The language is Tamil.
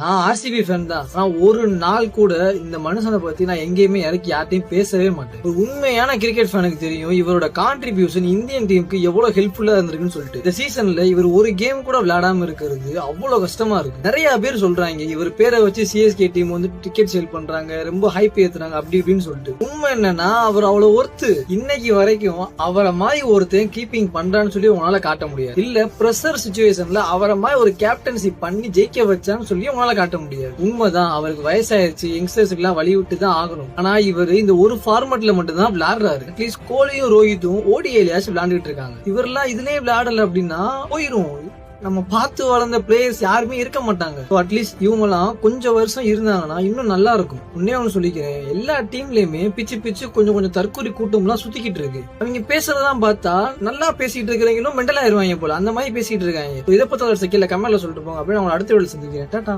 நான் ஆர்சிபி ஃபேன் தான். ஆனா ஒரு நாள் கூட இந்த மனுஷனை பத்தி நான் எங்கேயுமே இறக்கி யார்ட்டையும் பேசவே மாட்டேன். ஒரு உண்மையான கிரிக்கெட் ஃபேனுக்கு தெரியும் இவரோட கான்ட்ரிபியூஷன் இந்தியன் டீமுக்கு எவ்வளவு ஹெல்ப்ஃபுல்லா இருந்திருக்குன்னு சொல்லிட்டு. இந்த சீசன்ல இவர் ஒரு கேம் கூட விளையாடாம இருக்கிறது அவ்வளவு கஷ்டமா இருக்கு. நிறைய பேர் சொல்றாங்க இவர் பேரை வச்சு சிஎஸ்கே டீம் வந்து டிக்கெட் சேல் பண்றாங்க, ரொம்ப ஹைப் ஏத்துறாங்க அப்படி இப்படின்னு சொல்லிட்டு. உண்மை என்னன்னா அவர் அவ்வளவு ஒர்த்து. இன்னைக்கு வரைக்கும் அவரை மாதிரி ஒருத்தன் கீப்பிங் பண்றான்னு சொல்லி உங்களால காட்ட முடியாது. இல்ல பிரஷர் சிச்சுவேஷன்ல அவரை மாதிரி ஒரு கேப்டன்சி பண்ணி ஜெயிக்க வச்சான்னு சொல்லி காட்ட முடியாது. உண்மைதான், அவருக்கு வயசாயிருச்சு, யங்ஸ்டர்ஸ்க்கு எல்லாம் வழி விட்டு தான் ஆகணும். ஆனா இவர் இந்த ஒரு ஃபார்மட்ல மட்டும் தான் விளையாடுறாரு. அட்லீஸ்ட் கோலியும் ரோஹித்தும் ஓடிஐலயாச்சும் விளையாண்டுட்டு இருக்காங்க. இவரெல்லாம் இதுலயே விளையாடல அப்படின்னா போயிரும். நம்ம பார்த்து வளர்ந்த பிளேயர்ஸ் யாருமே இருக்க மாட்டாங்க. அட்லீஸ்ட் இவங்க எல்லாம் கொஞ்சம் வருஷம் இருந்தாங்கன்னா இன்னும் நல்லா இருக்கும். உன்னே ஒண்ணு சொல்லிக்கிறேன், எல்லா டீம்லயுமே பிச்சு பிச்சு கொஞ்சம் தற்கொலை கூட்டம் எல்லாம் சுத்திக்கிட்டு இருக்கு. அவங்க பேசுறதான் பார்த்தா நல்லா பேசிட்டு இருக்கிறவங்களும் மெண்டல் ஆயிருவாங்க போல, அந்த மாதிரி பேசிட்டு இருக்காங்க. இதை பத்தி கீழே கமெண்ட்ல சொல்லிட்டு போங்க. அப்படின்னு அவங்க அடுத்த வேலை செஞ்சுக்கிறேன். டாடா.